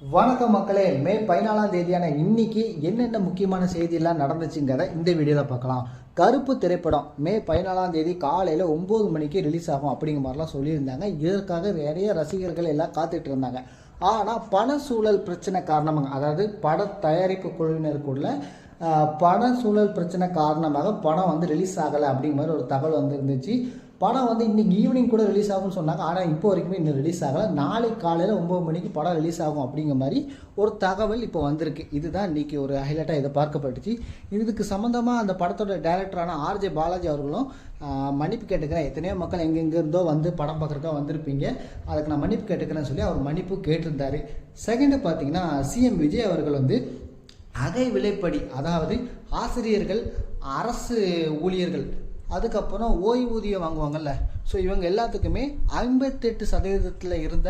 வணக்கம் மக்களே. மே 14ஆம் தேதியான இன்னைக்கு என்னென்ன முக்கியமான செய்தியெல்லாம் நடந்துச்சுங்கிறத இந்த வீடியோவில் பார்க்கலாம். கருப்பு திரைப்படம் மே 14ஆம் தேதி காலையில் 9 மணிக்கு ரிலீஸ் ஆகும் அப்படிங்கிற மாதிரிலாம் சொல்லியிருந்தாங்க. இதற்காக நிறைய ரசிகர்கள் எல்லாம் காத்துட்டு இருந்தாங்க. ஆனால் பண சூழல் பிரச்சனை காரணமாக, அதாவது பட தயாரிப்பு குழுவினருக்குள்ள பண சூழல் பிரச்சனை காரணமாக படம் ரிலீஸ் ஆகலை அப்படிங்கிற மாதிரி ஒரு தகவல் இருந்துச்சு. படம் இன்றைக்கி ஈவினிங் கூட ரிலீஸ் ஆகும்னு சொன்னாங்க. ஆனால் இப்போ வரைக்குமே இன்னும் ரிலீஸ் ஆகலை. நாளைக்கு காலையில் 9 மணிக்கு படம் ரிலீஸ் ஆகும் அப்படிங்கிற மாதிரி ஒரு தகவல் இப்போ வந்திருக்கு. இதுதான் இன்றைக்கி ஒரு ஹைலைட்டாக இதை பார்க்கப்பட்டுச்சு. இதுக்கு சம்மந்தமாக அந்த படத்தோட டைரக்டரான ஆர்ஜே பாலாஜி அவர்களும் மன்னிப்பு கேட்டுக்கிறேன், எத்தனையோ மக்கள் எங்கெங்கிருந்தோ படம் பார்க்குறக்கா வந்திருப்பீங்க, அதுக்கு நான் மன்னிப்பு கேட்டுக்கிறேன்னு சொல்லி அவர் மன்னிப்பு கேட்டிருந்தார். செகண்டு பார்த்தீங்கன்னா சிஎம் விஜய் அவர்கள் அகை விலைப்படி, அதாவது ஆசிரியர்கள், அரசு ஊழியர்கள், அதுக்கப்புறம் ஓய்வூதியம் வாங்குவாங்கல்ல, ஸோ இவங்க எல்லாத்துக்குமே 58% இருந்த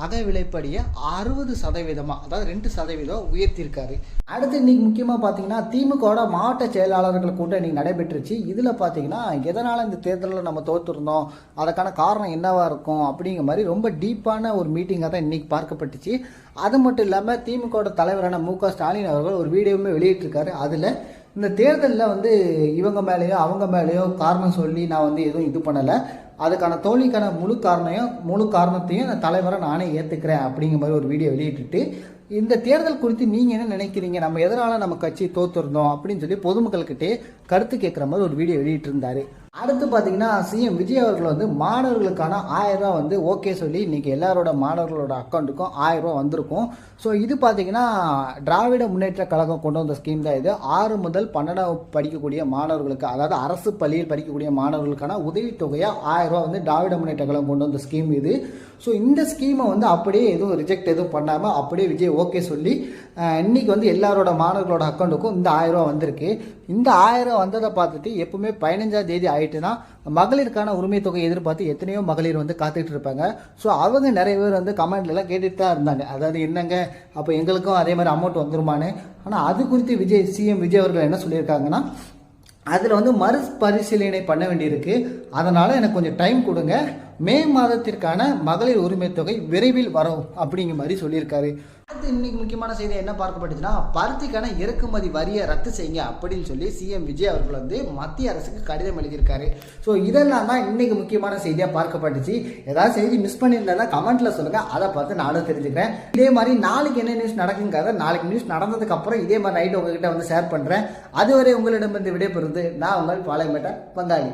அகை விலைப்படியை 60%, அதாவது 2% உயர்த்தியிருக்காரு. அடுத்து இன்றைக்கி முக்கியமாக பார்த்தீங்கன்னா திமுகவோட மாவட்ட செயலாளர்கள் கூட்டம் இன்றைக்கி நடைபெற்றுச்சு. இதில் பார்த்தீங்கன்னா எதனால் இந்த தேர்தலில் நம்ம தோற்றுருந்தோம், அதுக்கான காரணம் என்னவாக இருக்கும் அப்படிங்கிற மாதிரி ரொம்ப டீப்பான ஒரு மீட்டிங்காக தான் இன்றைக்கி பார்க்கப்பட்டுச்சு. அது மட்டும் இல்லாமல் திமுகவோட தலைவரான மு.க. ஸ்டாலின் அவர்கள் ஒரு வீடியோவுமே வெளியிட்டிருக்காரு. அதில் இந்த தேர்தலில் இவங்க மேலேயோ அவங்க மேலேயோ காரணம் சொல்லி நான் எதுவும் இது பண்ணலை, அதுக்கான தோல்விக்கான முழு காரணத்தையும் நான் தலைவரை நானே ஏற்றுக்கிறேன் அப்படிங்கிற மாதிரி ஒரு வீடியோ வெளியிட்டுட்டு, இந்த தேர்தல் குறித்து நீங்கள் என்ன நினைக்கிறீங்க, நம்ம எதனால் நம்ம கட்சி தோற்றுருந்தோம் அப்படின்னு சொல்லி பொதுமக்கள்கிட்டே கருத்து கேட்குற மாதிரி ஒரு வீடியோ வெளியிட்டிருந்தார். அடுத்து பார்த்தீங்கன்னா சிஎம் விஜய் அவர்கள் மாணவர்களுக்கான 1000 ரூபா ஓகே சொல்லி இன்றைக்கி எல்லாரோட மாணவர்களோட அக்கௌண்ட்டுக்கும் 1000 ரூபா வந்திருக்கும். ஸோ இது பார்த்தீங்கன்னா திராவிட முன்னேற்ற கழகம் கொண்டு வந்த ஸ்கீம் தான் இது. 6 முதல் 12 படிக்கக்கூடிய மாணவர்களுக்கு, அதாவது அரசு பள்ளியில் படிக்கக்கூடிய மாணவர்களுக்கான உதவித்தொகையாக 1000 ரூபா திராவிட முன்னேற்ற கழகம் கொண்டு வந்த ஸ்கீம் இது. ஸோ இந்த ஸ்கீமை அப்படியே ரிஜெக்ட் எதுவும் பண்ணாமல் அப்படியே விஜய் ஓகே சொல்லி இன்றைக்கி எல்லாரோட மாணவர்களோட அக்கௌண்ட்டுக்கும் இந்த 1000 ரூபா வந்திருக்கு. இந்த 1000 ரூபா வந்ததை பார்த்துட்டு எப்பவுமே 15ஆம் தேதி ஆகிட்டுனா மகளிருக்கான உரிமை தொகை எதிர்பார்த்து எத்தனையோ மகளிர் காத்துக்கிட்டு இருப்பாங்க. ஸோ அவங்க நிறைய பேர் கமெண்ட்லாம் கேட்டுட்டு தான் இருந்தாங்க, அதாவது என்னங்க அப்போ எங்களுக்கும் அதே மாதிரி அமௌண்ட் வந்துருமான்னு. ஆனால் அது குறித்து சிஎம் விஜய் அவர்கள் என்ன சொல்லியிருக்காங்கன்னா, அதில் மறுபரிசீலனை பண்ண வேண்டியிருக்கு, அதனால் எனக்கு கொஞ்சம் டைம் கொடுங்க, மே மாதத்திற்கான மகளிர் உரிமை தொகை விரைவில் வரும் அப்படிங்கிற மாதிரி சொல்லியிருக்காரு. அடுத்து இன்னைக்கு முக்கியமான செய்தி என்ன பார்க்கப்பட்டுச்சுன்னா, பருத்திக்கான இறக்குமதி வரியை ரத்து செய்யுங்க அப்படின்னு சொல்லி சிஎம் விஜய் அவர்கள் மத்திய அரசுக்கு கடிதம் எழுதியிருக்காரு. ஸோ இதெல்லாம் தான் இன்னைக்கு முக்கியமான செய்தியாக பார்க்கப்பட்டுச்சு. ஏதாவது செய்தி மிஸ் பண்ணியிருந்தா கமெண்ட்ல சொல்லுங்க, அதை பார்த்து நானும் தெரிஞ்சுக்கிறேன். இதே மாதிரி நாளைக்கு என்ன நியூஸ் நடக்குங்கிறத நாளைக்கு நியூஸ் நடந்ததுக்கு அப்புறம் இதே மாதிரி நைட்டு உங்ககிட்ட ஷேர் பண்ணுறேன். அதுவரை உங்களிடமிருந்து விடைபெறுவது நான் உங்கள் பாளையமேட்ட பங்காளி.